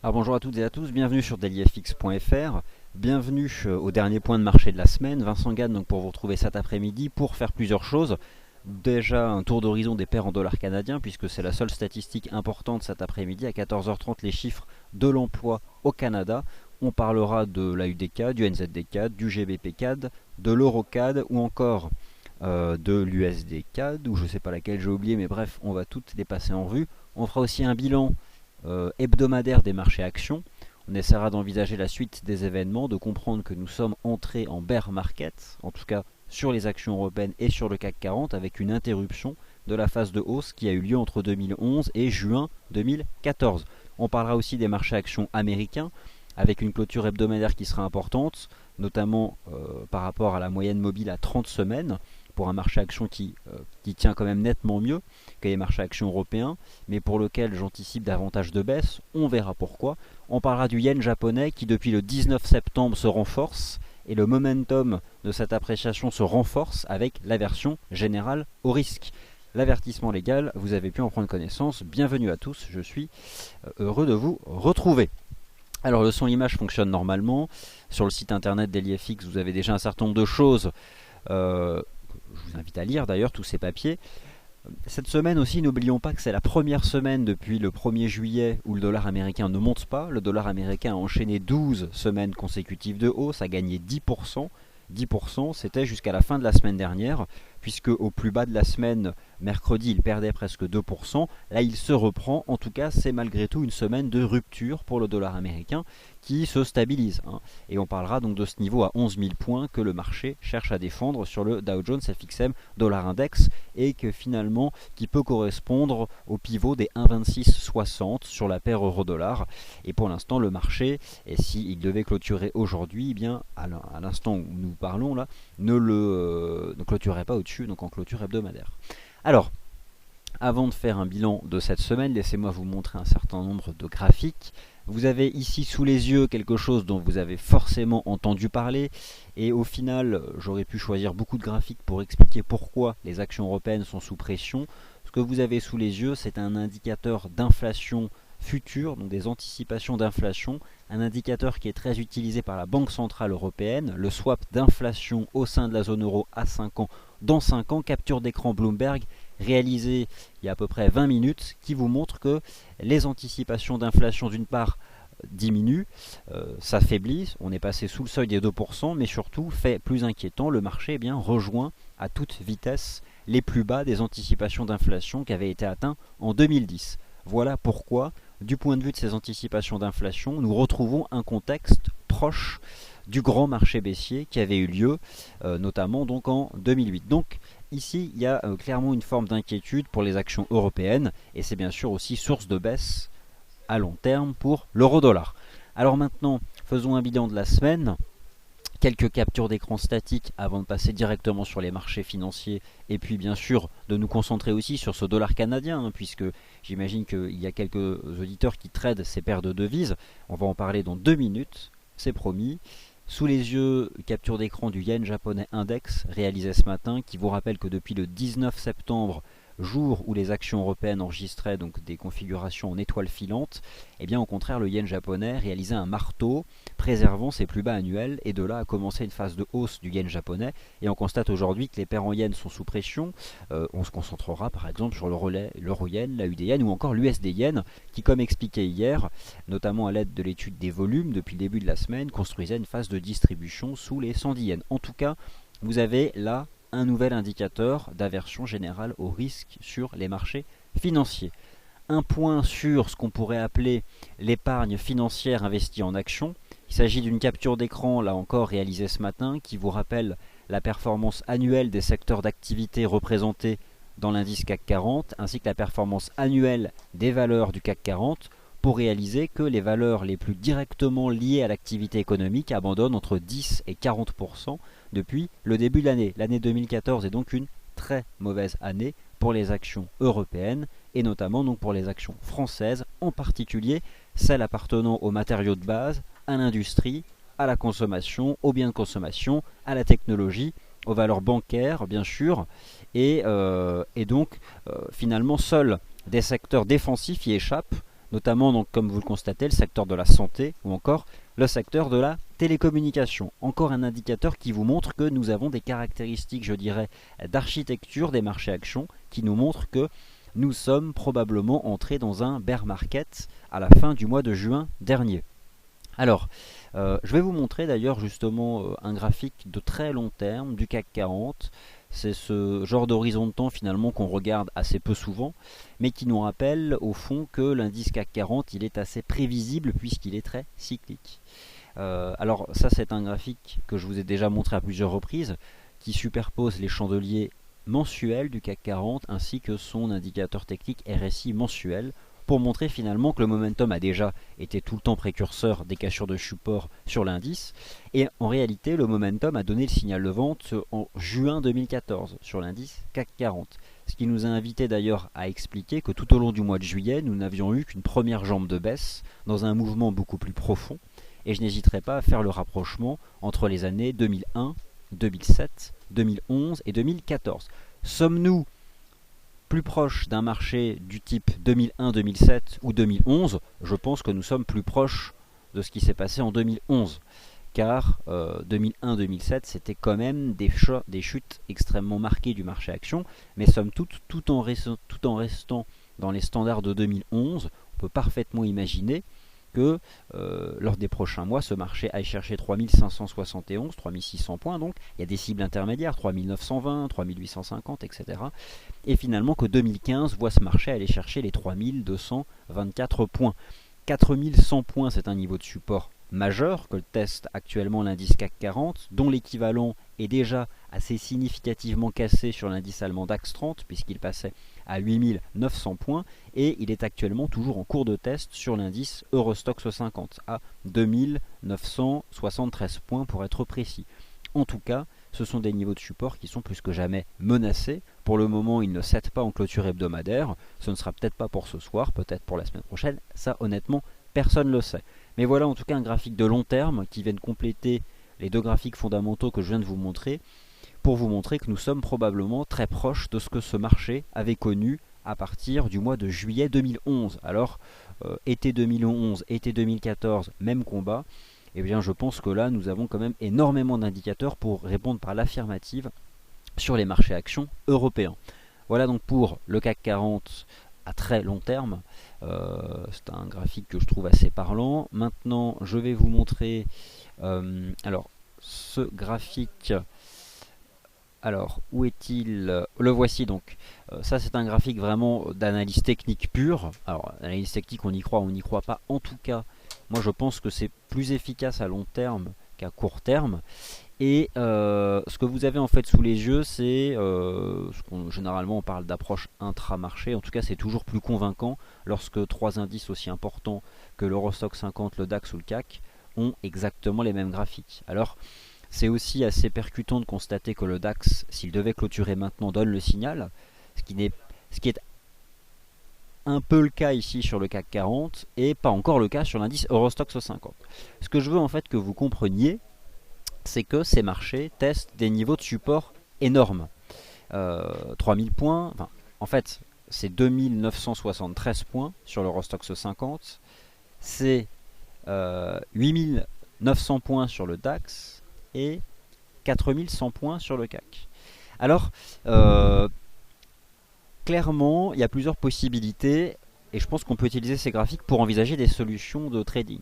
Alors bonjour à toutes et à tous, bienvenue sur dailyfx.fr, bienvenue au dernier point de marché de la semaine. Vincent Gann donc pour vous retrouver cet après-midi pour faire plusieurs choses. Déjà un tour d'horizon des paires en dollars canadiens puisque c'est la seule statistique importante cet après-midi. À 14h30 les chiffres de l'emploi au Canada. On parlera de l'AUD-CAD, du NZD-CAD, du GBP-CAD, de l'Euro-CAD ou encore de l'USD-CAD ou je ne sais pas laquelle j'ai oublié, mais bref on va toutes les passer en revue. On fera aussi un bilan hebdomadaire des marchés actions. On essaiera d'envisager la suite des événements, de comprendre que nous sommes entrés en bear market, en tout cas sur les actions européennes et sur le CAC 40, avec une interruption de la phase de hausse qui a eu lieu entre 2011 et juin 2014. On parlera aussi des marchés actions américains, avec une clôture hebdomadaire qui sera importante, notamment par rapport à la moyenne mobile à 30 semaines, pour un marché action qui tient quand même nettement mieux que les marchés actions européens, mais pour lequel j'anticipe davantage de baisse. On verra pourquoi. On parlera du yen japonais qui depuis le 19 septembre se renforce, et le momentum de cette appréciation se renforce avec l'aversion générale au risque. L'avertissement légal, vous avez pu en prendre connaissance. Bienvenue à tous, je suis heureux de vous retrouver. Alors le son image fonctionne normalement. Sur le site internet d'DailyFX, vous avez déjà un certain nombre de choses. Je vous invite à lire d'ailleurs tous ces papiers. Cette semaine aussi, n'oublions pas que c'est la première semaine depuis le 1er juillet où le dollar américain ne monte pas. Le dollar américain a enchaîné 12 semaines consécutives de hausse, a gagné 10%. 10%, c'était jusqu'à la fin de la semaine dernière, puisque au plus bas de la semaine, mercredi, il perdait presque 2%. Là, il se reprend. En tout cas, c'est malgré tout une semaine de rupture pour le dollar américain qui se stabilise. Et on parlera donc de ce niveau à 11 000 points que le marché cherche à défendre sur le Dow Jones FXM Dollar Index et que finalement, qui peut correspondre au pivot des 1,2660 sur la paire euro-dollar. Et pour l'instant, le marché, et s'il devait clôturer aujourd'hui, eh bien, à l'instant où nous parlons là, ne clôturerait pas au-dessus, donc en clôture hebdomadaire. Alors, avant de faire un bilan de cette semaine, laissez-moi vous montrer un certain nombre de graphiques. Vous avez ici sous les yeux quelque chose dont vous avez forcément entendu parler, et au final, j'aurais pu choisir beaucoup de graphiques pour expliquer pourquoi les actions européennes sont sous pression. Ce que vous avez sous les yeux, c'est un indicateur d'inflation future, donc des anticipations d'inflation, un indicateur qui est très utilisé par la Banque Centrale Européenne, le swap d'inflation au sein de la zone euro à 5 ans dans 5 ans, capture d'écran Bloomberg réalisée il y a à peu près 20 minutes, qui vous montre que les anticipations d'inflation d'une part diminuent, s'affaiblissent, on est passé sous le seuil des 2%, mais surtout, fait plus inquiétant, le marché rejoint à toute vitesse les plus bas des anticipations d'inflation qui avaient été atteints en 2010. Voilà pourquoi, du point de vue de ces anticipations d'inflation, nous retrouvons un contexte proche du grand marché baissier qui avait eu lieu, notamment donc en 2008. Donc ici, il y a clairement une forme d'inquiétude pour les actions européennes, et c'est bien sûr aussi source de baisse à long terme pour l'euro-dollar. Alors maintenant, faisons un bilan de la semaine. Quelques captures d'écran statiques avant de passer directement sur les marchés financiers et puis bien sûr de nous concentrer aussi sur ce dollar canadien puisque j'imagine qu'il y a quelques auditeurs qui tradent ces paires de devises. On va en parler dans 2 minutes, c'est promis. Sous les yeux, capture d'écran du yen japonais index réalisé ce matin qui vous rappelle que depuis le 19 septembre, jour où les actions européennes enregistraient donc des configurations en étoiles filantes, et bien au contraire le yen japonais réalisait un marteau préservant ses plus bas annuels et de là a commencé une phase de hausse du yen japonais et on constate aujourd'hui que les paires en yen sont sous pression. On se concentrera par exemple sur l'euro yen, l'AUD yen ou encore l'USD yen qui, comme expliqué hier, notamment à l'aide de l'étude des volumes depuis le début de la semaine, construisait une phase de distribution sous les 110 yens. En tout cas, vous avez là un nouvel indicateur d'aversion générale au risque sur les marchés financiers. Un point sur ce qu'on pourrait appeler l'épargne financière investie en actions. Il s'agit d'une capture d'écran, là encore réalisée ce matin, qui vous rappelle la performance annuelle des secteurs d'activité représentés dans l'indice CAC 40, ainsi que la performance annuelle des valeurs du CAC 40, pour réaliser que les valeurs les plus directement liées à l'activité économique abandonnent entre 10 et 40% depuis le début de l'année. L'année 2014 est donc une très mauvaise année pour les actions européennes et notamment donc pour les actions françaises, en particulier celles appartenant aux matériaux de base, à l'industrie, à la consommation, aux biens de consommation, à la technologie, aux valeurs bancaires bien sûr, et donc finalement seuls des secteurs défensifs y échappent, notamment donc, comme vous le constatez, le secteur de la santé ou encore le secteur de la télécommunication. Encore un indicateur qui vous montre que nous avons des caractéristiques, je dirais, d'architecture des marchés actions qui nous montrent que nous sommes probablement entrés dans un bear market à la fin du mois de juin dernier. Alors, je vais vous montrer d'ailleurs justement un graphique de très long terme du CAC 40. C'est ce genre d'horizon de temps finalement qu'on regarde assez peu souvent, mais qui nous rappelle au fond que l'indice CAC 40 il est assez prévisible puisqu'il est très cyclique. Alors ça c'est un graphique que je vous ai déjà montré à plusieurs reprises, qui superpose les chandeliers mensuels du CAC 40 ainsi que son indicateur technique RSI mensuel, pour montrer finalement que le momentum a déjà été tout le temps précurseur des cassures de support sur l'indice, et en réalité le momentum a donné le signal de vente en juin 2014 sur l'indice CAC 40. Ce qui nous a invité d'ailleurs à expliquer que tout au long du mois de juillet, nous n'avions eu qu'une première jambe de baisse dans un mouvement beaucoup plus profond, et je n'hésiterai pas à faire le rapprochement entre les années 2001, 2007, 2011 et 2014. Sommes-nous plus proche d'un marché du type 2001, 2007 ou 2011? Je pense que nous sommes plus proches de ce qui s'est passé en 2011, car 2001-2007 c'était quand même des chutes extrêmement marquées du marché action, mais somme toute, tout en restant dans les standards de 2011, on peut parfaitement imaginer que lors des prochains mois, ce marché aille chercher 3571, 3600 points, donc il y a des cibles intermédiaires, 3920, 3850, etc. Et finalement que 2015 voit ce marché aller chercher les 3224 points. 4100 points, c'est un niveau de support majeur que teste actuellement l'indice CAC 40, dont l'équivalent est déjà assez significativement cassé sur l'indice allemand DAX 30, puisqu'il passait à 8900 points, et il est actuellement toujours en cours de test sur l'indice Eurostoxx 50, à 2973 points pour être précis. En tout cas, ce sont des niveaux de support qui sont plus que jamais menacés. Pour le moment, ils ne cèdent pas en clôture hebdomadaire. Ce ne sera peut-être pas pour ce soir, peut-être pour la semaine prochaine. Ça, honnêtement, personne ne le sait. Mais voilà en tout cas un graphique de long terme qui vient de compléter les deux graphiques fondamentaux que je viens de vous montrer, pour vous montrer que nous sommes probablement très proches de ce que ce marché avait connu à partir du mois de juillet 2011. Alors, été 2011, été 2014, même combat. Eh bien, je pense que là, nous avons quand même énormément d'indicateurs pour répondre par l'affirmative sur les marchés actions européens. Voilà donc pour le CAC 40 à très long terme. C'est un graphique que je trouve assez parlant. Maintenant, je vais vous montrer alors ce graphique. Alors, où est-il? Le voici donc. Ça, c'est un graphique vraiment d'analyse technique pure. Alors, l'analyse technique, on y croit, on n'y croit pas. En tout cas, moi, je pense que c'est plus efficace à long terme qu'à court terme. Et ce que vous avez en fait sous les yeux, c'est généralement on parle d'approche intramarché. En tout cas, c'est toujours plus convaincant lorsque trois indices aussi importants que l'Eurostoxx 50, le DAX ou le CAC ont exactement les mêmes graphiques. Alors, c'est aussi assez percutant de constater que le DAX, s'il devait clôturer maintenant, donne le signal, ce qui est un peu le cas ici sur le CAC 40 et pas encore le cas sur l'indice Eurostoxx 50. Ce que je veux en fait que vous compreniez, c'est que ces marchés testent des niveaux de support énormes. 3000 points, enfin, en fait, c'est 2973 points sur l'Eurostoxx 50, c'est 8900 points sur le DAX et 4100 points sur le CAC. Alors, clairement, il y a plusieurs possibilités et je pense qu'on peut utiliser ces graphiques pour envisager des solutions de trading.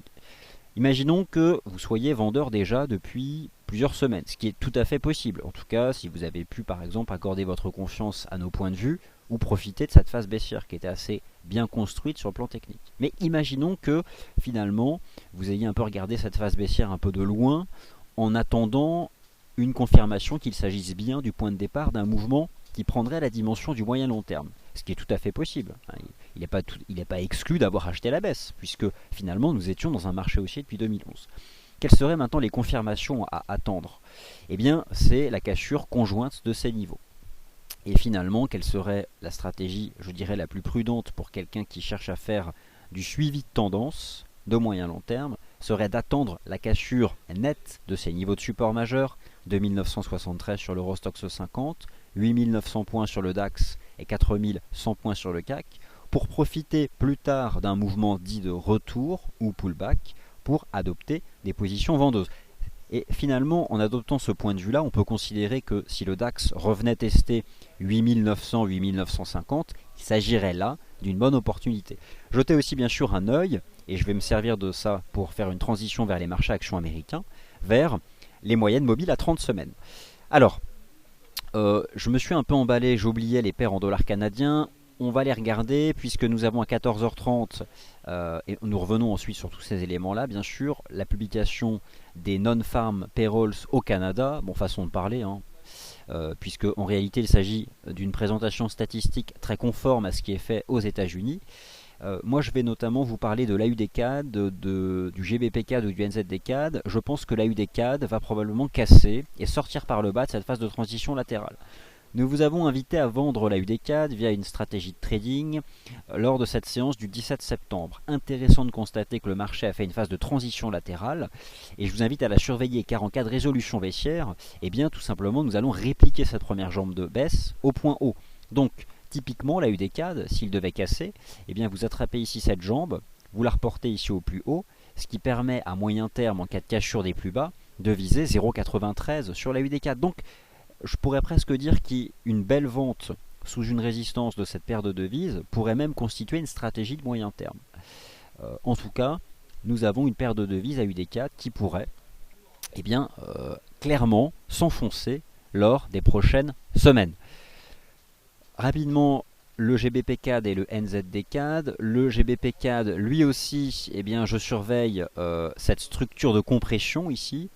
Imaginons que vous soyez vendeur déjà depuis plusieurs semaines, ce qui est tout à fait possible. En tout cas, si vous avez pu par exemple accorder votre confiance à nos points de vue ou profiter de cette phase baissière qui était assez bien construite sur le plan technique. Mais imaginons que finalement vous ayez un peu regardé cette phase baissière un peu de loin en attendant une confirmation qu'il s'agisse bien du point de départ d'un mouvement qui prendrait la dimension du moyen long terme, ce qui est tout à fait possible. Il n'est pas exclu d'avoir acheté à la baisse, puisque finalement nous étions dans un marché haussier depuis 2011. Quelles seraient maintenant les confirmations à attendre? Eh bien, c'est la cassure conjointe de ces niveaux. Et finalement, quelle serait la stratégie, je dirais, la plus prudente pour quelqu'un qui cherche à faire du suivi de tendance de moyen long terme, serait d'attendre la cassure nette de ces niveaux de support majeurs, 2973 sur l'Eurostoxx 50, 8900 points sur le DAX et 4100 points sur le CAC, pour profiter plus tard d'un mouvement dit de retour ou pullback pour adopter des positions vendeuses. Et finalement, en adoptant ce point de vue-là, on peut considérer que si le DAX revenait tester 8900, 8950, il s'agirait là d'une bonne opportunité. Jetez aussi bien sûr un œil, et je vais me servir de ça pour faire une transition vers les marchés actions américains, vers les moyennes mobiles à 30 semaines. Alors, je me suis un peu emballé, j'oubliais les paires en dollars canadiens. On va les regarder puisque nous avons à 14h30, et nous revenons ensuite sur tous ces éléments-là, bien sûr, la publication des non-farm payrolls au Canada, bon façon de parler, hein, puisque en réalité il s'agit d'une présentation statistique très conforme à ce qui est fait aux États-Unis. Moi je vais notamment vous parler de l'AUD-CAD, du GBP-CAD ou du NZD-CAD. Je pense que l'AUD-CAD va probablement casser et sortir par le bas de cette phase de transition latérale. Nous vous avons invité à vendre l'AUD-CAD via une stratégie de trading lors de cette séance du 17 septembre. Intéressant de constater que le marché a fait une phase de transition latérale et je vous invite à la surveiller car en cas de résolution baissière, eh bien tout simplement nous allons répliquer cette première jambe de baisse au point haut. Donc typiquement l'AUD-CAD, s'il devait casser, eh bien vous attrapez ici cette jambe, vous la reportez ici au plus haut, ce qui permet à moyen terme en cas de cassure des plus bas de viser 0,93 sur l'AUD-CAD. Donc je pourrais presque dire qu'une belle vente sous une résistance de cette paire de devises pourrait même constituer une stratégie de moyen terme. En tout cas, nous avons une paire de devises à UD4 qui pourrait clairement s'enfoncer lors des prochaines semaines. Rapidement, le GBP-CAD et le NZD-CAD. Le GBP-CAD, lui aussi, je surveille cette structure de compression ici.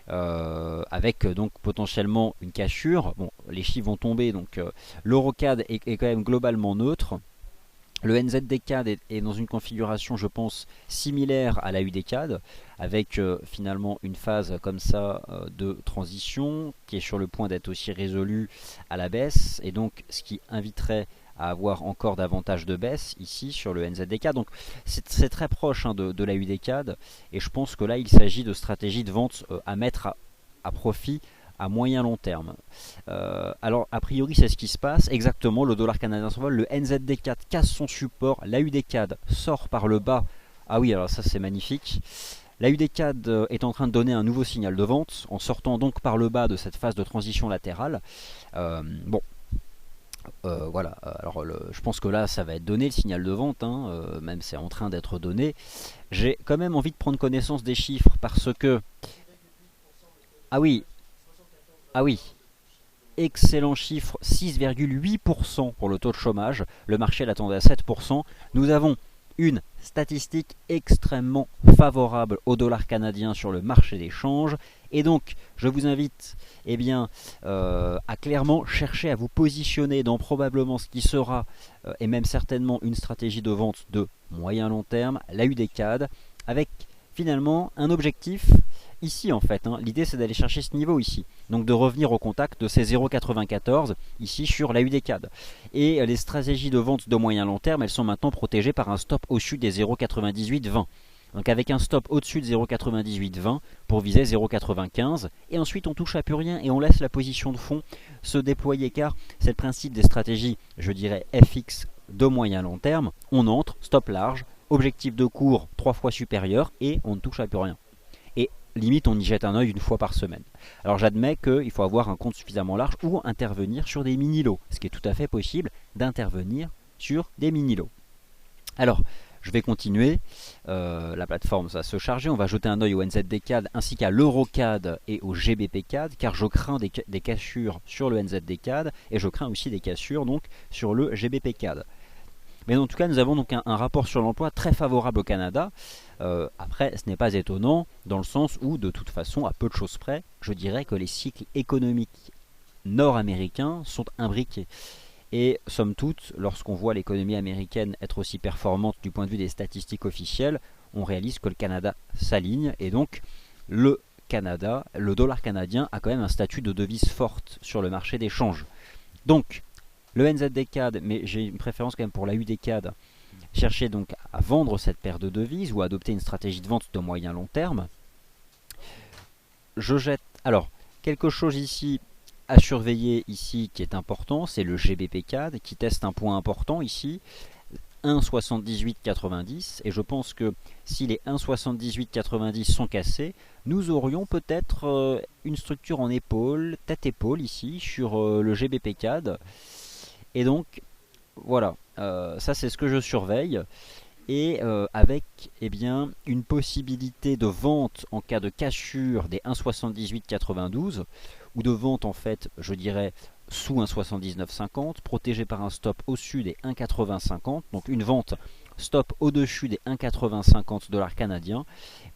Avec donc potentiellement une cassure. Bon, les chiffres vont tomber, donc l'EuroCAD est quand même globalement neutre. Le NZD-CAD est dans une configuration, je pense, similaire à la UD-CAD, avec finalement une phase comme ça de transition qui est sur le point d'être aussi résolue à la baisse, et donc ce qui inviterait à avoir encore davantage de baisse ici sur le NZD-CAD. Donc c'est très proche de la UD-CAD, et je pense que là il s'agit de stratégies de vente à mettre à profit à moyen long terme. Alors a priori c'est ce qui se passe exactement. Le dollar canadien s'envole, le NZD-CAD casse son support, la UD-CAD sort par le bas. Ah oui, alors ça c'est magnifique. La UD-CAD est en train de donner un nouveau signal de vente en sortant donc par le bas de cette phase de transition latérale. Voilà, alors je pense que là ça va être donné le signal de vente, même c'est en train d'être donné. J'ai quand même envie de prendre connaissance des chiffres parce que... Ah oui, excellent chiffre, 6,8% pour le taux de chômage, le marché l'attendait à 7%. Nous avons une statistique extrêmement favorable au dollar canadien sur le marché des changes, et donc je vous invite à clairement chercher à vous positionner dans probablement ce qui sera et même certainement une stratégie de vente de moyen long terme, la UD-CAD, avec finalement un objectif ici en fait. L'idée c'est d'aller chercher ce niveau ici, donc de revenir au contact de ces 0,94 ici sur la UD-CAD. Et les stratégies de vente de moyen long terme, elles sont maintenant protégées par un stop au-dessus des 0,9820. Donc avec un stop au-dessus de 0,9820 pour viser 0,95, et ensuite on touche à plus rien et on laisse la position de fond se déployer, car c'est le principe des stratégies, je dirais FX de moyen long terme. On entre, stop large, objectif de cours 3 fois supérieur et on ne touche à plus rien. Et limite on y jette un œil une fois par semaine. Alors j'admets qu'il faut avoir un compte suffisamment large ou intervenir sur des mini-lots, ce qui est tout à fait possible d'intervenir sur des mini-lots. Alors je vais continuer, la plateforme va se charger, on va jeter un œil au NZD-CAD ainsi qu'à l'EuroCAD et au GBP-CAD, car je crains des cassures sur le NZD-CAD et je crains aussi des cassures donc sur le GBP-CAD. Mais en tout cas, nous avons donc un rapport sur l'emploi très favorable au Canada. Après, ce n'est pas étonnant dans le sens où, de toute façon, à peu de choses près, je dirais que les cycles économiques nord-américains sont imbriqués. Et somme toute, lorsqu'on voit l'économie américaine être aussi performante du point de vue des statistiques officielles, on réalise que le Canada s'aligne, et donc le dollar canadien a quand même un statut de devise forte sur le marché des changes. Donc, le NZD-CAD, mais j'ai une préférence quand même pour la UD-CAD, cherchez donc à vendre cette paire de devises ou à adopter une stratégie de vente de moyen long terme. Je jette... Alors, quelque chose ici à surveiller ici qui est important, c'est le GBP-CAD qui teste un point important ici. 1,7890 et je pense que si les 1,7890 sont cassés, nous aurions peut-être une structure en épaule, tête-épaule ici sur le GBP-CAD. Et donc voilà, ça c'est ce que je surveille. Et avec une possibilité de vente en cas de cassure des 1,7892 ou de vente en fait, je dirais, sous 1,7950, protégé par un stop au-dessus des 1,8050, donc une vente stop au-dessus des 1,8050 dollars canadiens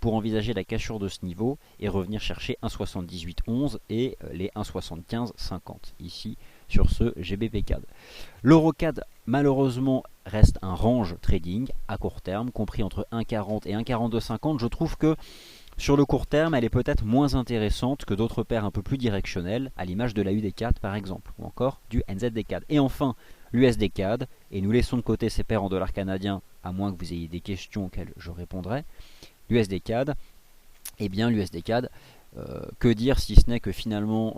pour envisager la cassure de ce niveau et revenir chercher 1,7811 et les 1,7550 ici sur ce GBP-CAD. L'EuroCAD malheureusement reste un range trading à court terme, compris entre 1,40 et 1,4250. Je trouve que sur le court terme, elle est peut-être moins intéressante que d'autres paires un peu plus directionnelles, à l'image de la UD-CAD par exemple, ou encore du NZD-CAD. Et enfin, l'USD-CAD, et nous laissons de côté ces paires en dollars canadiens, à moins que vous ayez des questions auxquelles je répondrai. L'USD-CAD, l'USD-CAD, que dire si ce n'est que finalement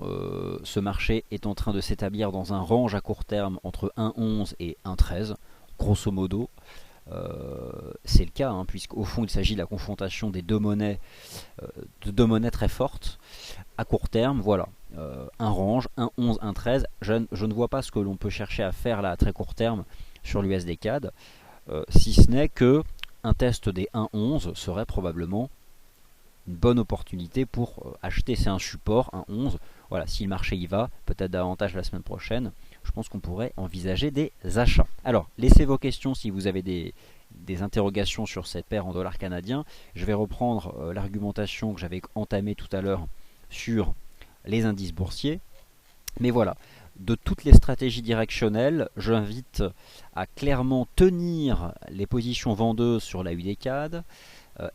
ce marché est en train de s'établir dans un range à court terme entre 1,11 et 1,13, grosso modo. C'est le cas, puisqu'au fond il s'agit de la confrontation des deux monnaies, de deux monnaies très fortes. À court terme, voilà, un range, 1,11, 1,13. Je ne vois pas ce que l'on peut chercher à faire là à très court terme sur l'USD-CAD, si ce n'est que un test des 1,11 serait probablement une bonne opportunité pour acheter. C'est un support, 1,11. Voilà, si le marché y va, peut-être davantage la semaine prochaine, je pense qu'on pourrait envisager des achats. Alors, laissez vos questions si vous avez des interrogations sur cette paire en dollars canadiens. Je vais reprendre l'argumentation que j'avais entamée tout à l'heure sur les indices boursiers. Mais voilà, de toutes les stratégies directionnelles, j'invite à clairement tenir les positions vendeuses sur la UD-CAD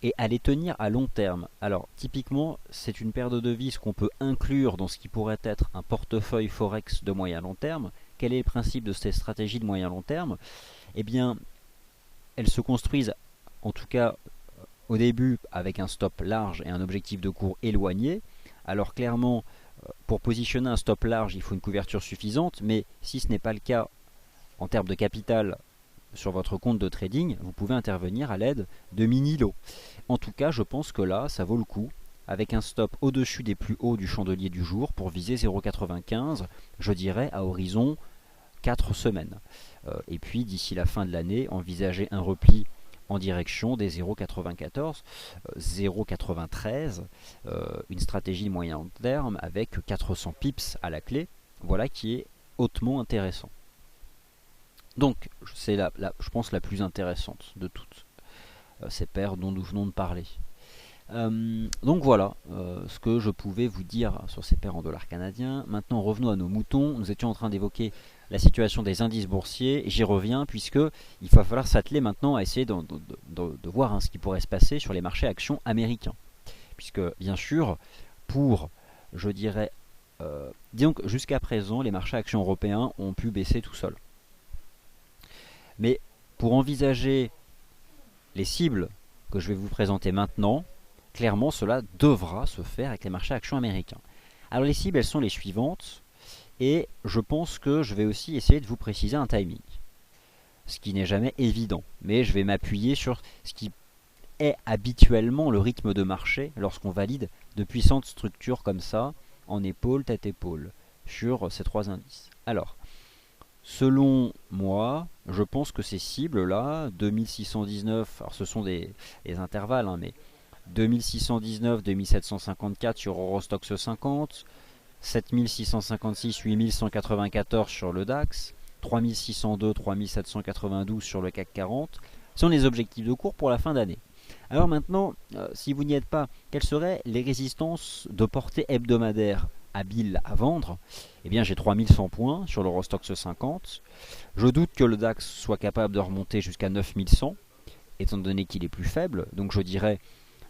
et à les tenir à long terme. Alors typiquement, c'est une paire de devises qu'on peut inclure dans ce qui pourrait être un portefeuille Forex de moyen long terme. Quel est le principe de ces stratégies de moyen long terme? Eh bien, elles se construisent, en tout cas au début, avec un stop large et un objectif de cours éloigné. Alors clairement, pour positionner un stop large, il faut une couverture suffisante, mais si ce n'est pas le cas en termes de capital sur votre compte de trading, vous pouvez intervenir à l'aide de mini-lots. En tout cas, je pense que là, ça vaut le coup, avec un stop au-dessus des plus hauts du chandelier du jour pour viser 0,95, je dirais à horizon 4 semaines. Et puis, d'ici la fin de l'année, envisager un repli en direction des 0,94, 0,93, une stratégie de moyen long terme avec 400 pips à la clé, voilà qui est hautement intéressant. Donc, c'est je pense la plus intéressante de toutes ces paires dont nous venons de parler. Donc voilà ce que je pouvais vous dire sur ces paires en dollars canadiens. Maintenant, revenons à nos moutons. Nous étions en train d'évoquer la situation des indices boursiers. J'y reviens puisque il va falloir s'atteler maintenant à essayer de voir ce qui pourrait se passer sur les marchés actions américains. Puisque, bien sûr, je dirais, disons que jusqu'à présent, les marchés actions européens ont pu baisser tout seuls. Mais pour envisager les cibles que je vais vous présenter maintenant, clairement cela devra se faire avec les marchés actions américains. Alors les cibles, elles sont les suivantes, et je pense que je vais aussi essayer de vous préciser un timing. Ce qui n'est jamais évident, mais je vais m'appuyer sur ce qui est habituellement le rythme de marché lorsqu'on valide de puissantes structures comme ça, en épaule, tête-épaule, sur ces trois indices. Alors, selon moi, je pense que ces cibles-là, 2619, alors ce sont des intervalles, mais 2619, 2754 sur Eurostoxx 50, 7656, 8194 sur le DAX, 3602, 3792 sur le CAC 40, sont les objectifs de cours pour la fin d'année. Alors maintenant, si vous n'y êtes pas, quelles seraient les résistances de portée hebdomadaire habiles à vendre? Eh bien, j'ai 3100 points sur l'Eurostoxx 50. Je doute que le DAX soit capable de remonter jusqu'à 9100, étant donné qu'il est plus faible. Donc je dirais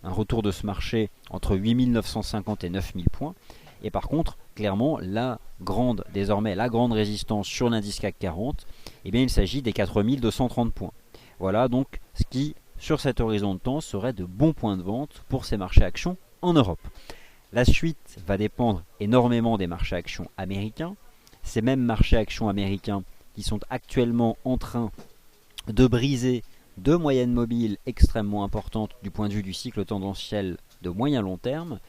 un retour de ce marché entre 8950 et 9000 points. Et par contre, clairement, désormais la grande résistance sur l'indice CAC 40, eh bien, il s'agit des 4230 points. Voilà donc ce qui, sur cet horizon de temps, serait de bons points de vente pour ces marchés actions en Europe. La suite va dépendre énormément des marchés actions américains. Ces mêmes marchés actions américains qui sont actuellement en train de briser deux moyennes mobiles extrêmement importantes du point de vue du cycle tendanciel de moyen long terme.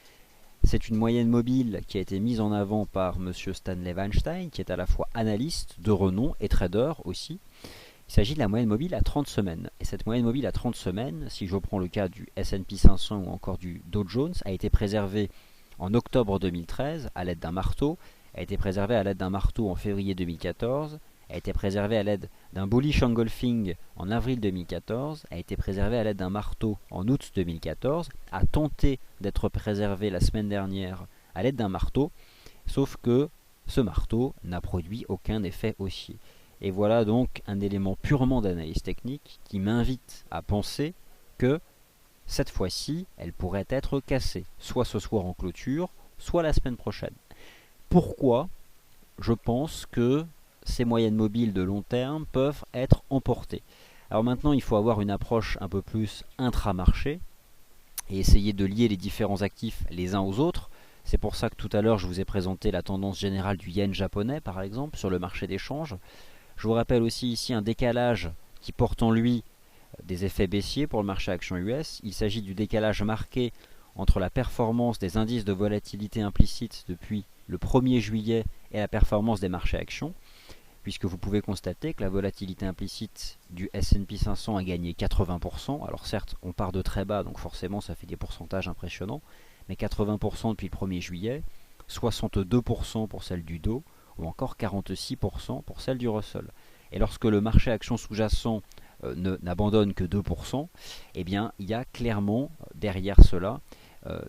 C'est une moyenne mobile qui a été mise en avant par monsieur Stanley Weinstein, qui est à la fois analyste de renom et trader aussi. Il s'agit de la moyenne mobile à 30 semaines. Et cette moyenne mobile à 30 semaines, si je prends le cas du S&P 500 ou encore du Dow Jones, a été préservée en octobre 2013 à l'aide d'un marteau, a été préservée à l'aide d'un marteau en février 2014, a été préservée à l'aide d'un bullish engulfing en avril 2014, a été préservée à l'aide d'un marteau en août 2014, a tenté d'être préservée la semaine dernière à l'aide d'un marteau, sauf que ce marteau n'a produit aucun effet haussier. Et voilà donc un élément purement d'analyse technique qui m'invite à penser que cette fois-ci, elle pourrait être cassée, soit ce soir en clôture, soit la semaine prochaine. Pourquoi je pense que ces moyennes mobiles de long terme peuvent être emportées? Alors maintenant, il faut avoir une approche un peu plus intramarché et essayer de lier les différents actifs les uns aux autres. C'est pour ça que tout à l'heure, je vous ai présenté la tendance générale du yen japonais, par exemple, sur le marché des changes. Je vous rappelle aussi ici un décalage qui porte en lui des effets baissiers pour le marché action US. Il s'agit du décalage marqué entre la performance des indices de volatilité implicite depuis le 1er juillet et la performance des marchés actions, puisque vous pouvez constater que la volatilité implicite du S&P 500 a gagné 80%. Alors certes, on part de très bas, donc forcément ça fait des pourcentages impressionnants, mais 80% depuis le 1er juillet, 62% pour celle du Dow, ou encore 46% pour celle du Russell. Et lorsque le marché action sous-jacent n'abandonne que 2%, eh bien, il y a clairement derrière cela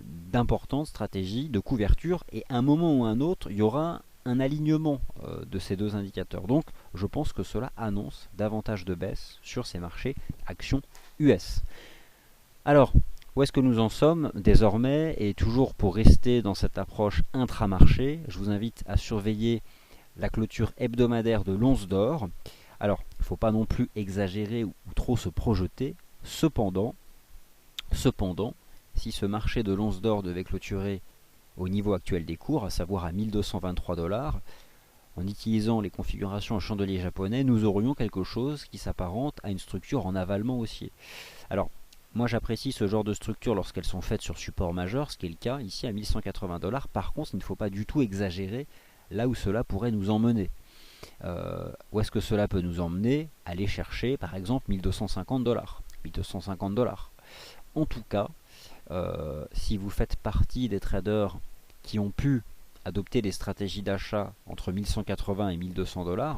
d'importantes stratégies de couverture, et à un moment ou à un autre, il y aura un alignement de ces deux indicateurs. Donc, je pense que cela annonce davantage de baisse sur ces marchés actions US. Alors, où est-ce que nous en sommes désormais? Et toujours pour rester dans cette approche intramarché, je vous invite à surveiller la clôture hebdomadaire de l'once d'or. Alors, il ne faut pas non plus exagérer ou trop se projeter. Cependant, si ce marché de l'once d'or devait clôturer au niveau actuel des cours, à savoir à 1223 $, en utilisant les configurations en chandelier japonais, nous aurions quelque chose qui s'apparente à une structure en avalement haussier. Alors, moi j'apprécie ce genre de structure lorsqu'elles sont faites sur support majeur, ce qui est le cas ici à 1180 $. Par contre, il ne faut pas du tout exagérer là où cela pourrait nous emmener. Où est-ce que cela peut nous emmener? Aller chercher par exemple 1250 $. 1250 $. En tout cas, si vous faites partie des traders qui ont pu adopter des stratégies d'achat entre 1180 et 1200 $,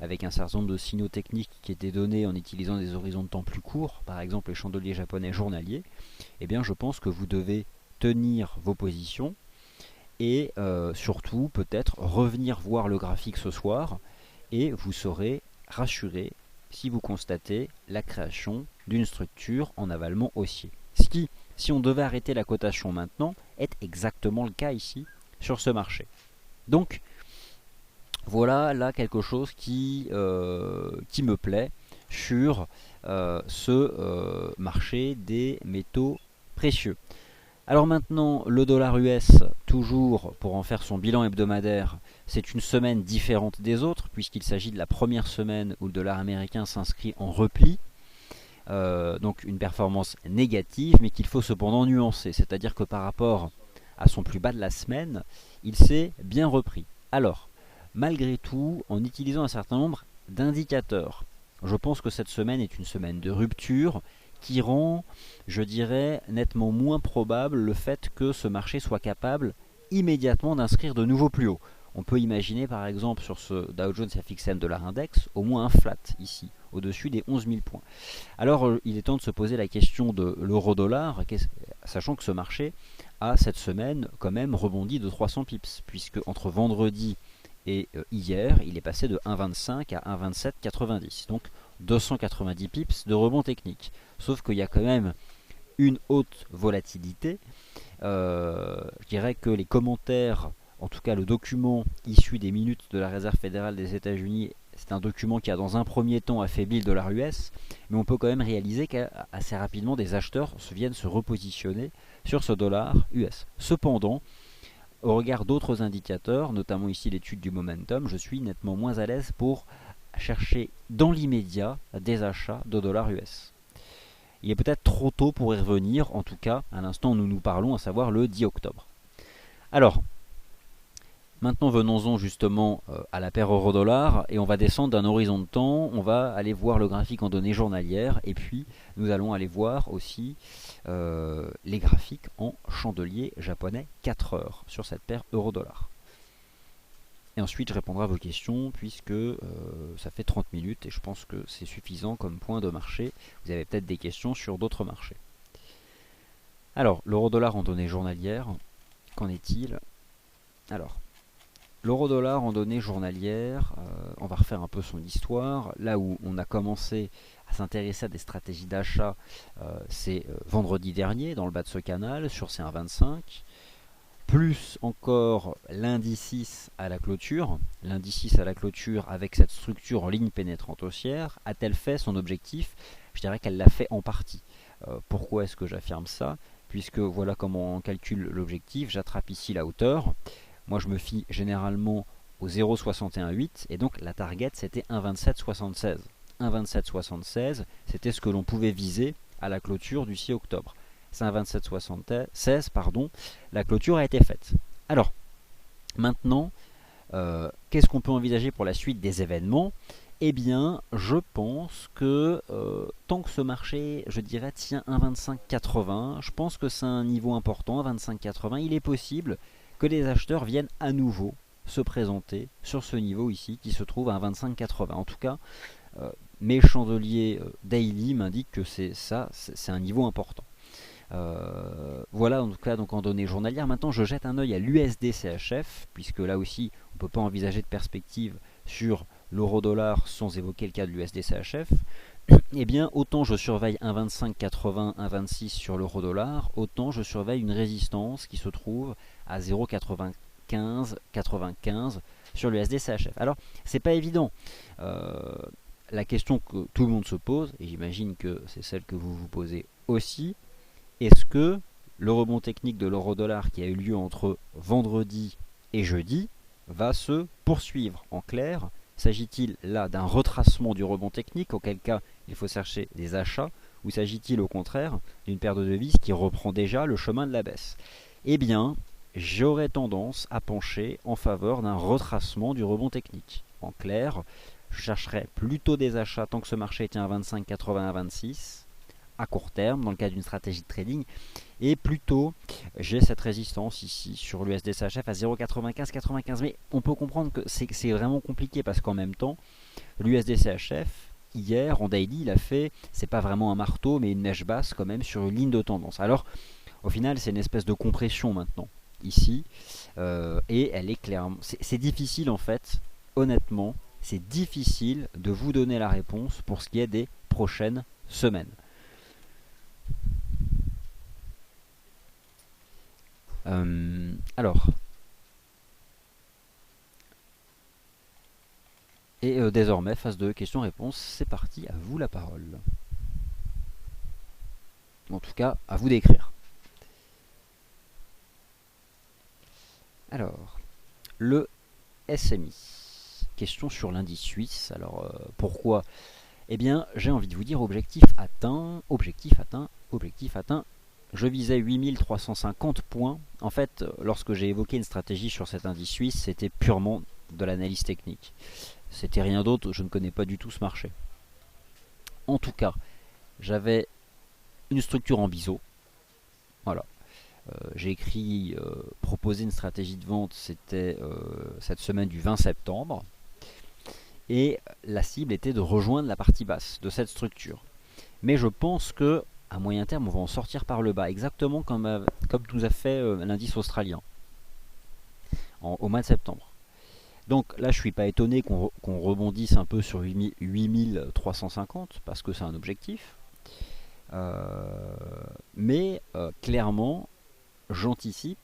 avec un certain nombre de signaux techniques qui étaient donnés en utilisant des horizons de temps plus courts, par exemple les chandeliers japonais journaliers, eh bien je pense que vous devez tenir vos positions et surtout peut-être revenir voir le graphique ce soir, et vous serez rassuré si vous constatez la création d'une structure en avalement haussier. Ce qui, si on devait arrêter la cotation maintenant, est exactement le cas ici sur ce marché. Donc voilà là quelque chose qui me plaît sur ce marché des métaux précieux. Alors maintenant, le dollar US, toujours pour en faire son bilan hebdomadaire, c'est une semaine différente des autres, puisqu'il s'agit de la première semaine où le dollar américain s'inscrit en repli. Donc une performance négative, mais qu'il faut cependant nuancer. C'est-à-dire que par rapport à son plus bas de la semaine, il s'est bien repris. Alors, malgré tout, en utilisant un certain nombre d'indicateurs, je pense que cette semaine est une semaine de rupture, qui rend, je dirais, nettement moins probable le fait que ce marché soit capable immédiatement d'inscrire de nouveaux plus hauts. On peut imaginer par exemple sur ce Dow Jones FXM Dollar Index au moins un flat ici, au-dessus des 11 000 points. Alors il est temps de se poser la question de l'euro-dollar, sachant que ce marché a cette semaine quand même rebondi de 300 pips, puisque entre vendredi et hier, il est passé de 1,25 à 1,2790. Donc 290 pips de rebond technique. Sauf qu'il y a quand même une haute volatilité. Je dirais que les commentaires, en tout cas le document issu des minutes de la Réserve fédérale des États-Unis, c'est un document qui a dans un premier temps affaibli le dollar US, mais on peut quand même réaliser qu'assez rapidement des acheteurs viennent se repositionner sur ce dollar US. Cependant, au regard d'autres indicateurs, notamment ici l'étude du momentum, je suis nettement moins à l'aise pour chercher dans l'immédiat des achats de dollars US. Il est peut-être trop tôt pour y revenir, en tout cas à l'instant où nous parlons, à savoir le 10 octobre. Alors, maintenant venons-en justement à la paire euro-dollar et on va descendre d'un horizon de temps, on va aller voir le graphique en données journalières et puis nous allons aller voir aussi les graphiques en chandelier japonais 4 heures sur cette paire euro-dollar. Et ensuite je répondrai à vos questions puisque ça fait 30 minutes et je pense que c'est suffisant comme point de marché. Vous avez peut-être des questions sur d'autres marchés. Alors, l'euro-dollar en données journalières, qu'en est-il? Alors, l'euro-dollar en données journalières, on va refaire un peu son histoire. Là où on a commencé à s'intéresser à des stratégies d'achat, c'est vendredi dernier, dans le bas de ce canal, sur ces 1,25. Plus encore lundi 6 à la clôture. Lundi 6 à la clôture avec cette structure en ligne pénétrante haussière. A-t-elle fait son objectif? Je dirais qu'elle l'a fait en partie. Pourquoi est-ce que j'affirme ça? Puisque voilà comment on calcule l'objectif. J'attrape ici la hauteur. Moi je me fie généralement au 0,618 et donc la target c'était 1,2776. 1,2776 c'était ce que l'on pouvait viser à la clôture du 6 octobre. C'est 1,2776, pardon, la clôture a été faite. Alors, maintenant, qu'est-ce qu'on peut envisager pour la suite des événements? Eh bien, je pense que tant que ce marché, je dirais, tient 1,2580, je pense que c'est un niveau important, 1,2580, il est possible que les acheteurs viennent à nouveau se présenter sur ce niveau ici, qui se trouve à 1,2580. En tout cas, mes chandeliers daily m'indiquent que c'est un niveau important. Voilà en tout cas donc en données journalières. Maintenant je jette un œil à l'USD CHF puisque là aussi on ne peut pas envisager de perspective sur l'euro-dollar sans évoquer le cas de l'USD CHF. Et bien autant je surveille 1,2580, 1,26 sur l'euro-dollar, autant je surveille une résistance qui se trouve à 0,95 sur l'USD CHF. Alors c'est pas évident. La question que tout le monde se pose, et j'imagine que c'est celle que vous vous posez aussi, est-ce que le rebond technique de l'euro-dollar qui a eu lieu entre vendredi et jeudi va se poursuivre? En clair, s'agit-il là d'un retracement du rebond technique, auquel cas il faut chercher des achats, ou s'agit-il au contraire d'une paire de devises qui reprend déjà le chemin de la baisse? Eh bien, j'aurais tendance à pencher en faveur d'un retracement du rebond technique. En clair, je chercherais plutôt des achats tant que ce marché tient à 25,80 à 26 à court terme dans le cas d'une stratégie de trading, et plutôt j'ai cette résistance ici sur l'USD CHF à 0,95-95, mais on peut comprendre que c'est vraiment compliqué parce qu'en même temps l'USD CHF hier en daily il a fait, c'est pas vraiment un marteau mais une mèche basse quand même sur une ligne de tendance. Alors au final c'est une espèce de compression maintenant ici, et elle est clairement, c'est difficile en fait, honnêtement c'est difficile de vous donner la réponse pour ce qui est des prochaines semaines. Alors, et désormais, phase de questions-réponses, c'est parti, à vous la parole. En tout cas, à vous d'écrire. Alors, le SMI. Question sur l'indice suisse. Alors, pourquoi? Eh bien, j'ai envie de vous dire objectif atteint, objectif atteint, objectif atteint. Je visais 8350 points. En fait, lorsque j'ai évoqué une stratégie sur cet indice suisse, c'était purement de l'analyse technique. C'était rien d'autre, je ne connais pas du tout ce marché. En tout cas, j'avais une structure en biseau. Voilà. J'ai écrit, proposer une stratégie de vente, c'était cette semaine du 20 septembre. Et la cible était de rejoindre la partie basse de cette structure. Mais je pense que à moyen terme, on va en sortir par le bas, exactement comme nous a fait l'indice australien au mois de septembre. Donc là, je ne suis pas étonné qu'on rebondisse un peu sur 8350 parce que c'est un objectif. Mais clairement, j'anticipe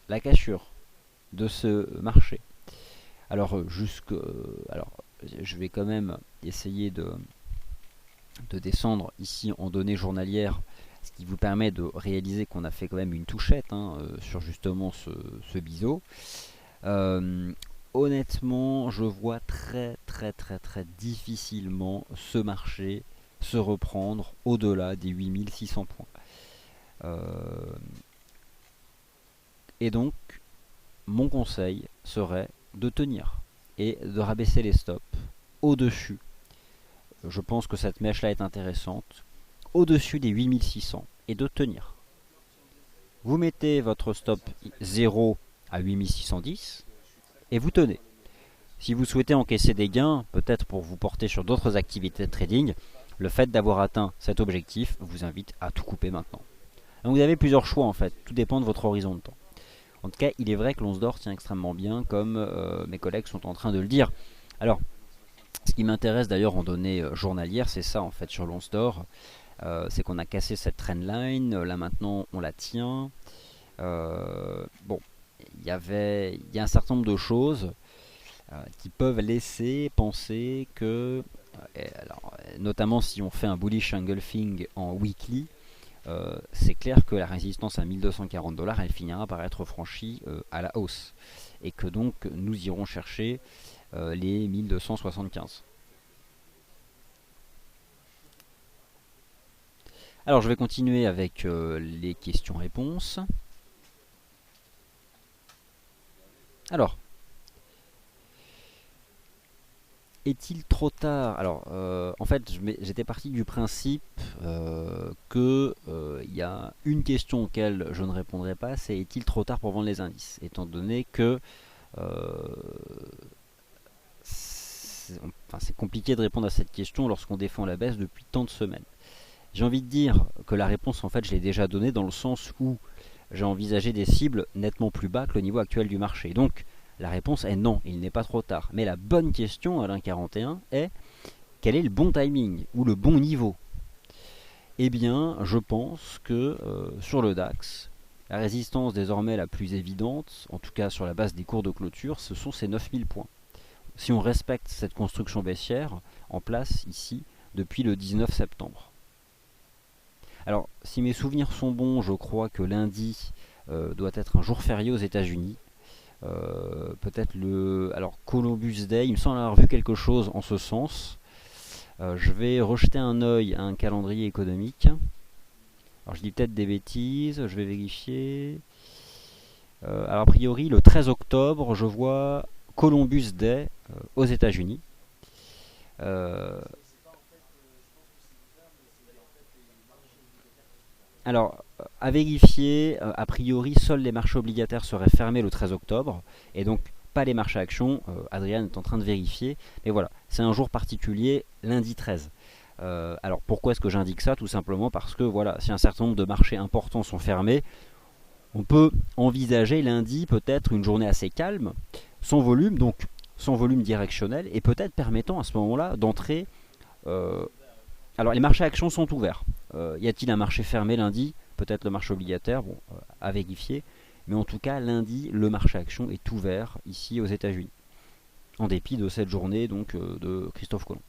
la cassure de ce marché. Alors, je vais quand même essayer de descendre ici en données journalières, ce qui vous permet de réaliser qu'on a fait quand même une touchette sur justement ce biseau. honnêtement, je vois très difficilement ce marché se reprendre au-delà des 8600 points. Euh, et donc, mon conseil serait de tenir et de rabaisser les stops au-dessus. Je pense que cette mèche-là est intéressante. Au-dessus des 8600 et de tenir. Vous mettez votre stop 0 à 8610 et vous tenez. Si vous souhaitez encaisser des gains, peut-être pour vous porter sur d'autres activités de trading, le fait d'avoir atteint cet objectif vous invite à tout couper maintenant. Donc vous avez plusieurs choix en fait, tout dépend de votre horizon de temps. En tout cas, il est vrai que l'once d'or tient extrêmement bien, comme mes collègues sont en train de le dire. Alors, ce qui m'intéresse d'ailleurs en données journalières, c'est ça en fait sur l'once d'or. C'est qu'on a cassé cette trendline, là maintenant on la tient. Bon, il y a un certain nombre de choses qui peuvent laisser penser que, alors, notamment si on fait un bullish engulfing en weekly, c'est clair que la résistance à 1240 $, elle finira par être franchie à la hausse. Et que donc nous irons chercher les 1275. Alors je vais continuer avec les questions-réponses. Alors, est-il trop tard? Alors, en fait, j'étais parti du principe que il y a une question auquel je ne répondrai pas, c'est est-il trop tard pour vendre les indices? Étant donné que c'est compliqué de répondre à cette question lorsqu'on défend la baisse depuis tant de semaines. J'ai envie de dire que la réponse, en fait, je l'ai déjà donnée dans le sens où j'ai envisagé des cibles nettement plus bas que le niveau actuel du marché. Donc, la réponse est non, il n'est pas trop tard. Mais la bonne question, Alain 41, est quel est le bon timing ou le bon niveau? Eh bien, je pense que sur le DAX, la résistance désormais la plus évidente, en tout cas sur la base des cours de clôture, ce sont ces 9000 points. Si on respecte cette construction baissière en place ici depuis le 19 septembre. Alors, si mes souvenirs sont bons, je crois que lundi doit être un jour férié aux États-Unis. Peut-être le. Alors, Columbus Day, il me semble avoir vu quelque chose en ce sens. Je vais rejeter un œil à un calendrier économique. Alors, je dis peut-être des bêtises, je vais vérifier. Alors, a priori, le 13 octobre, je vois Columbus Day aux États-Unis. Alors, à vérifier, a priori, seuls les marchés obligataires seraient fermés le 13 octobre, et donc pas les marchés actions. Adrien est en train de vérifier, mais voilà, c'est un jour particulier, lundi 13. Alors pourquoi est-ce que j'indique ça? Tout simplement parce que voilà, si un certain nombre de marchés importants sont fermés, on peut envisager lundi peut-être une journée assez calme, sans volume, donc sans volume directionnel, et peut-être permettant à ce moment-là d'entrer. Alors les marchés actions sont ouverts. Y a-t-il un marché fermé lundi? Peut-être le marché obligataire, bon, à vérifier. Mais en tout cas, lundi, le marché action est ouvert ici aux États-Unis, en dépit de cette journée donc de Christophe Colomb.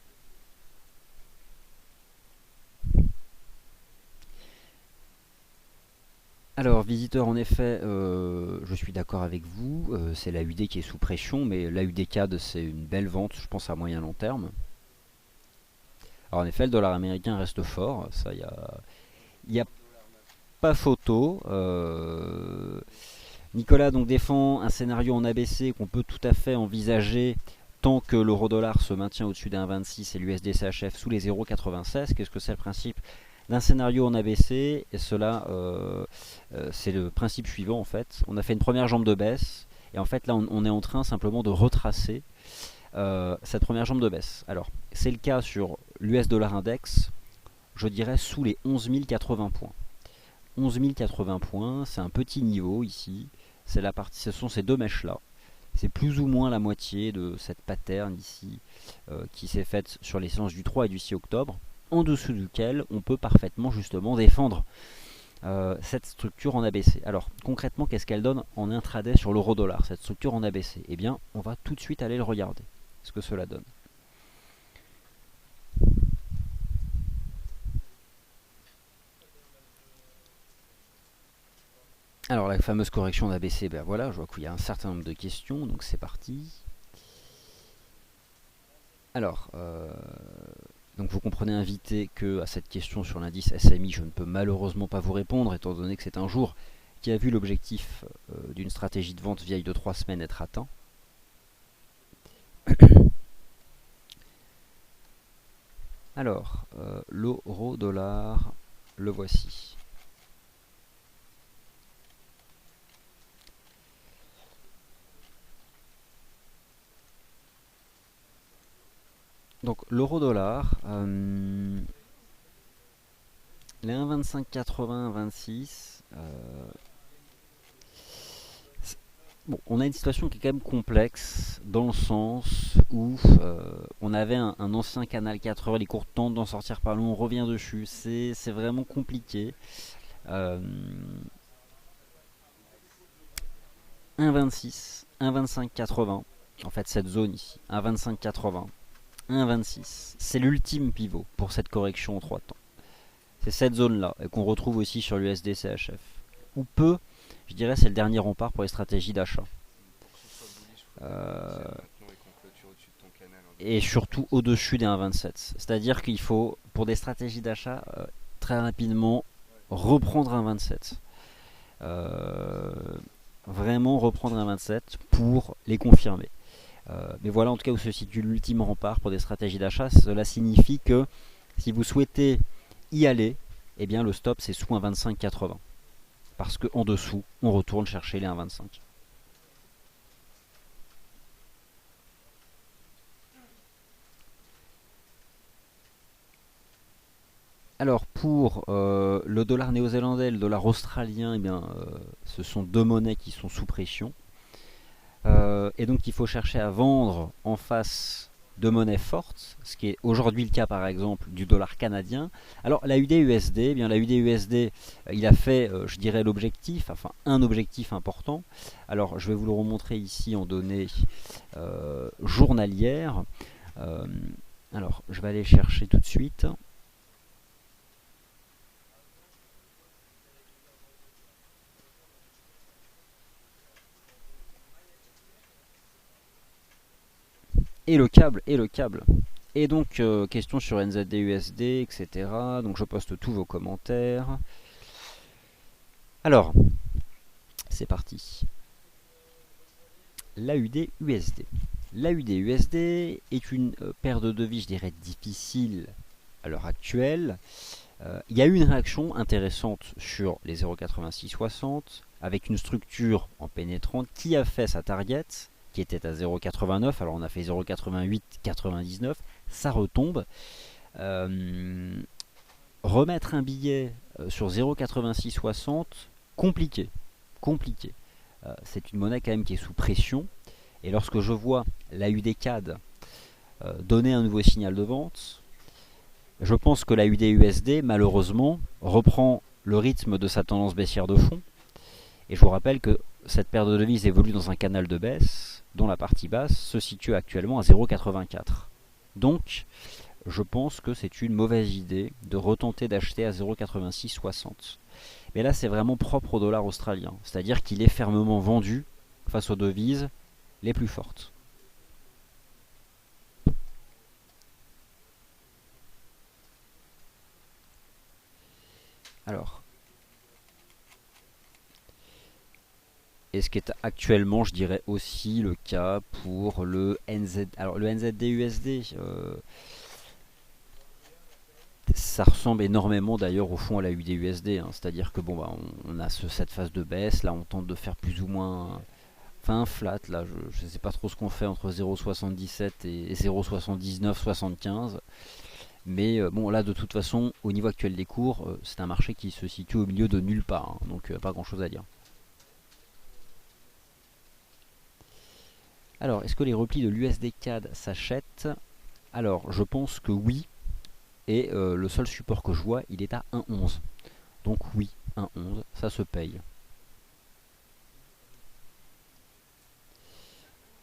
Alors, visiteur, en effet, je suis d'accord avec vous. C'est la UD qui est sous pression, mais la UD-CAD, c'est une belle vente, je pense, à moyen long terme. Alors, en effet, le dollar américain reste fort. Ça, y a pas photo. Nicolas donc défend un scénario en ABC qu'on peut tout à fait envisager tant que l'euro-dollar se maintient au-dessus d'un 26 et l'USD-CHF sous les 0,96. Qu'est-ce que c'est le principe d'un scénario en ABC? Et cela, c'est le principe suivant en fait. On a fait une première jambe de baisse et en fait là on est en train simplement de retracer cette première jambe de baisse. Alors c'est le cas sur l'US dollar index, je dirais sous les 11 080 points. 11 080 points, c'est un petit niveau ici. C'est la partie, ce sont ces deux mèches là. C'est plus ou moins la moitié de cette pattern ici qui s'est faite sur les séances du 3 et du 6 octobre, en dessous duquel on peut parfaitement justement défendre cette structure en ABC. Alors concrètement, qu'est-ce qu'elle donne en intraday sur l'euro dollar, cette structure en ABC? Eh bien, on va tout de suite aller le regarder, ce que cela donne. Alors la fameuse correction d'ABC, ben voilà, je vois qu'il y a un certain nombre de questions, donc c'est parti. Alors, donc vous comprenez invité que à cette question sur l'indice SMI, je ne peux malheureusement pas vous répondre, étant donné que c'est un jour qui a vu l'objectif d'une stratégie de vente vieille de 3 semaines être atteint. Alors, l'euro-dollar, le voici. Donc l'euro-dollar, les 1,2580, 26. Bon, on a une situation qui est quand même complexe dans le sens où on avait un ancien canal 4 heures, les cours tentent d'en sortir par là, on revient dessus, c'est vraiment compliqué. 1,26, 1,2580, en fait cette zone ici, 1,2580, 1,26, c'est l'ultime pivot pour cette correction en 3 temps. C'est cette zone-là, et qu'on retrouve aussi sur l'USD CHF. Ou peu, je dirais c'est le dernier rempart pour les stratégies d'achat. Et surtout au-dessus des 1,27. C'est-à-dire qu'il faut, pour des stratégies d'achat, très rapidement reprendre un 27. Vraiment reprendre un 27 pour les confirmer. Mais voilà en tout cas où se situe l'ultime rempart pour des stratégies d'achat. Cela signifie que si vous souhaitez y aller, eh bien le stop c'est sous un 25,80. Parce qu'en dessous, on retourne chercher les 1,25. Alors pour le dollar néo-zélandais et le dollar australien, eh bien, ce sont deux monnaies qui sont sous pression. Et donc il faut chercher à vendre en face de monnaies fortes, ce qui est aujourd'hui le cas par exemple du dollar canadien. Alors la UD-USD, eh bien la UD-USD, il a fait, je dirais l'objectif, enfin un objectif important. Alors je vais vous le remontrer ici en données journalières. Alors je vais aller chercher tout de suite. Et le câble, et le câble. Et donc, question sur NZD-USD, etc. Donc, je poste tous vos commentaires. Alors, c'est parti. L'AUD-USD. L'AUD-USD est une paire de devises, je dirais, difficile à l'heure actuelle. Il y a eu une réaction intéressante sur les 0,8660 avec une structure en pénétrante qui a fait sa target qui était à 0,89. Alors on a fait 0,8899. Ça retombe. Remettre un billet sur 0,8660, compliqué. Compliqué. C'est une monnaie quand même qui est sous pression. Et lorsque je vois la UD-CAD donner un nouveau signal de vente, je pense que la UD-USD, malheureusement, reprend le rythme de sa tendance baissière de fond. Et je vous rappelle que cette paire de devises évolue dans un canal de baisse, dont la partie basse se situe actuellement à 0,84. Donc, je pense que c'est une mauvaise idée de retenter d'acheter à 0,8660. Mais là, c'est vraiment propre au dollar australien. C'est-à-dire qu'il est fermement vendu face aux devises les plus fortes. Alors, et ce qui est actuellement, je dirais aussi le cas pour le NZ. Alors le NZD-USD, ça ressemble énormément d'ailleurs au fond à la UD-USD. C'est-à-dire que bon, bah, on a cette phase de baisse. Là, on tente de faire plus ou moins, enfin un flat. Là, je ne sais pas trop ce qu'on fait entre 0,77 et 0,7975. Mais bon, là, de toute façon, au niveau actuel des cours, c'est un marché qui se situe au milieu de nulle part. Donc, pas grand-chose à dire. Alors, est-ce que les replis de l'USD-CAD s'achètent? Alors, je pense que oui. Et le seul support que je vois, il est à 1,11. Donc oui, 1,11, ça se paye.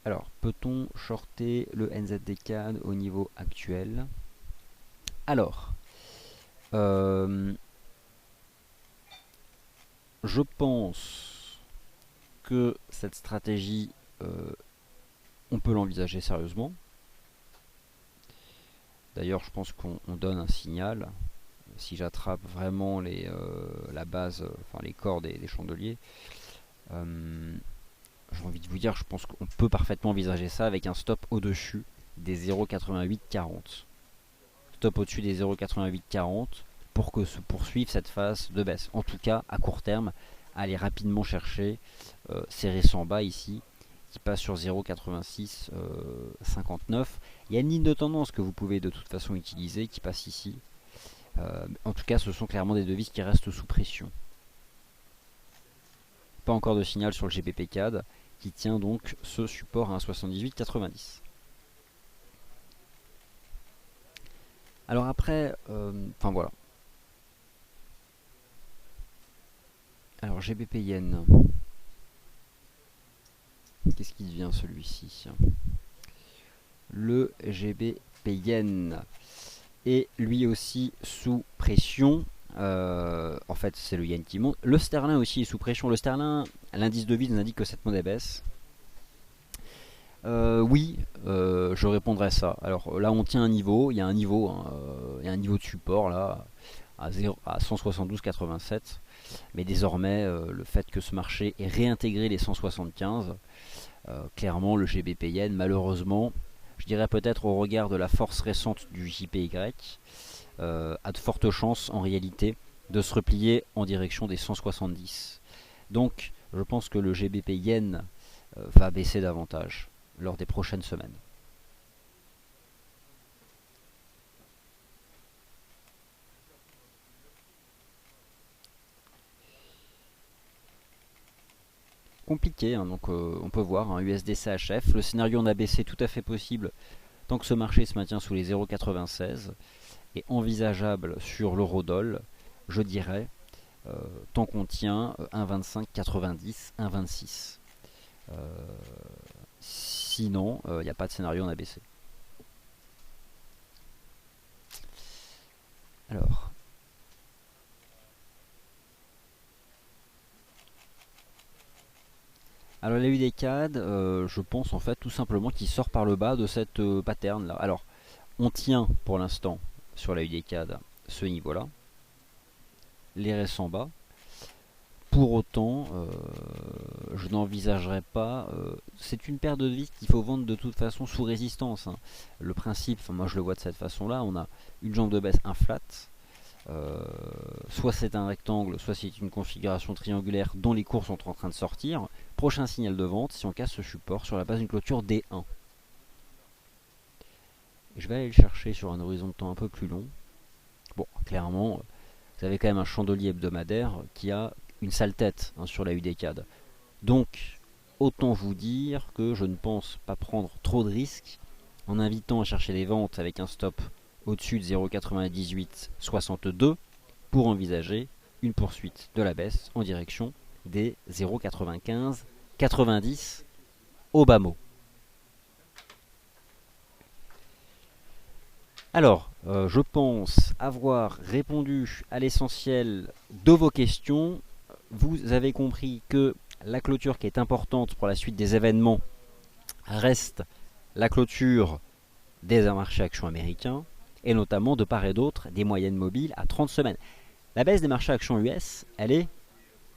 Alors, peut-on shorter le NZD-CAD au niveau actuel? Alors, je pense que cette stratégie, on peut l'envisager sérieusement. D'ailleurs, je pense qu'on donne un signal. Si j'attrape vraiment la base, enfin les corps des chandeliers, j'ai envie de vous dire, je pense qu'on peut parfaitement envisager ça avec un stop au-dessus des 0,8840. Stop au-dessus des 0,8840 pour que se poursuive cette phase de baisse. En tout cas, à court terme, allez rapidement chercher ces récents bas ici qui passe sur 0,8659. Il y a une ligne de tendance que vous pouvez de toute façon utiliser qui passe ici. En tout cas, ce sont clairement des devises qui restent sous pression. Pas encore de signal sur le GBP CAD qui tient donc ce support à 1,7890. Alors après, enfin voilà. Alors GBP Yen. Qu'est-ce qui devient celui-ci? Le GBP Yen est lui aussi sous pression. En fait, c'est le yen qui monte. Le sterling aussi est sous pression. Le sterling, l'indice de vide nous indique que cette monnaie baisse. Oui, je répondrai à ça. Alors là, on tient un niveau. Il y a un niveau, hein, il y a un niveau de support là à 172,87. Mais désormais, le fait que ce marché ait réintégré les 175, clairement, le GBP Yen, malheureusement, je dirais peut-être au regard de la force récente du JPY, a de fortes chances en réalité de se replier en direction des 170. Donc je pense que le GBP Yen va baisser davantage lors des prochaines semaines. Compliqué, hein, donc on peut voir un USD CHF, le scénario en ABC tout à fait possible tant que ce marché se maintient sous les 0,96 et envisageable sur l'eurodoll, je dirais, tant qu'on tient 1,2590, 1,26. Sinon, il n'y a pas de scénario en ABC. Alors, la UDCAD, je pense en fait tout simplement qu'il sort par le bas de cette pattern là. Alors, on tient pour l'instant sur la UDCAD ce niveau là, les récents bas. Pour autant, je n'envisagerais pas. C'est une paire de vis qu'il faut vendre de toute façon sous résistance, hein. Le principe, moi je le vois de cette façon-là, on a une jambe de baisse, un flat. Soit c'est un rectangle, soit c'est une configuration triangulaire dont les cours sont en train de sortir. Prochain signal de vente si on casse ce support sur la base d'une clôture D1. Et je vais aller le chercher sur un horizon de temps un peu plus long. Bon, clairement, vous avez quand même un chandelier hebdomadaire qui a une sale tête, hein, sur la UDCAD. Donc, autant vous dire que je ne pense pas prendre trop de risques en invitant à chercher les ventes avec un stop au-dessus de 0,9862 pour envisager une poursuite de la baisse en direction des 0,9590 au bas mot. Alors, je pense avoir répondu à l'essentiel de vos questions. Vous avez compris que la clôture qui est importante pour la suite des événements reste la clôture des marchés actions américains et notamment de part et d'autre des moyennes mobiles à 30 semaines. La baisse des marchés actions US, elle est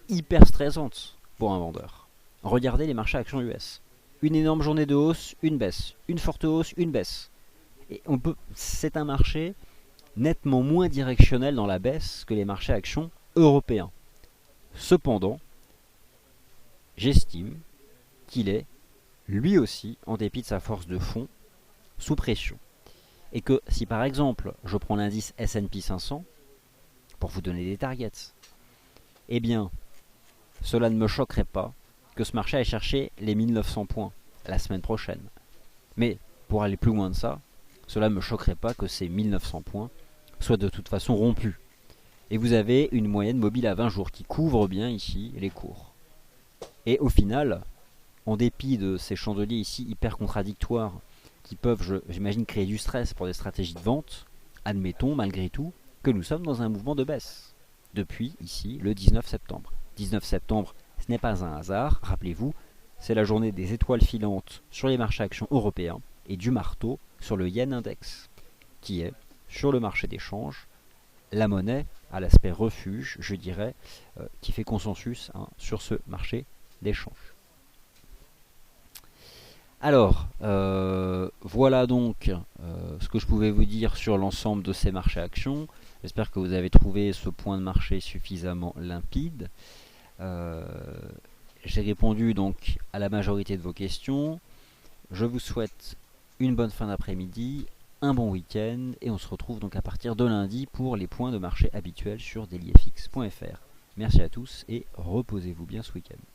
hyper stressante pour un vendeur. Regardez les marchés actions US. Une énorme journée de hausse, une baisse. Une forte hausse, une baisse. Et c'est un marché nettement moins directionnel dans la baisse que les marchés actions européens. Cependant, j'estime qu'il est, lui aussi, en dépit de sa force de fond, sous pression. Et que si par exemple, je prends l'indice S&P 500, pour vous donner des targets, eh bien, cela ne me choquerait pas que ce marché aille chercher les 1900 points la semaine prochaine. Mais, pour aller plus loin de ça, cela ne me choquerait pas que ces 1900 points soient de toute façon rompus. Et vous avez une moyenne mobile à 20 jours qui couvre bien ici les cours. Et au final, en dépit de ces chandeliers ici hyper contradictoires qui peuvent, j'imagine, créer du stress pour des stratégies de vente, admettons malgré tout que nous sommes dans un mouvement de baisse depuis ici le 19 septembre. 19 septembre, ce n'est pas un hasard, rappelez-vous, c'est la journée des étoiles filantes sur les marchés actions européens et du marteau sur le yen index. qui est, sur le marché des changes, la monnaie à l'aspect refuge, je dirais, qui fait consensus sur ce marché d'échange. Alors, voilà donc ce que je pouvais vous dire sur l'ensemble de ces marchés actions. J'espère que vous avez trouvé ce point de marché suffisamment limpide. J'ai répondu donc à la majorité de vos questions. Je vous souhaite une bonne fin d'après-midi, un bon week-end, et on se retrouve donc à partir de lundi pour les points de marché habituels sur dailyfx.fr. Merci à tous et reposez-vous bien ce week-end.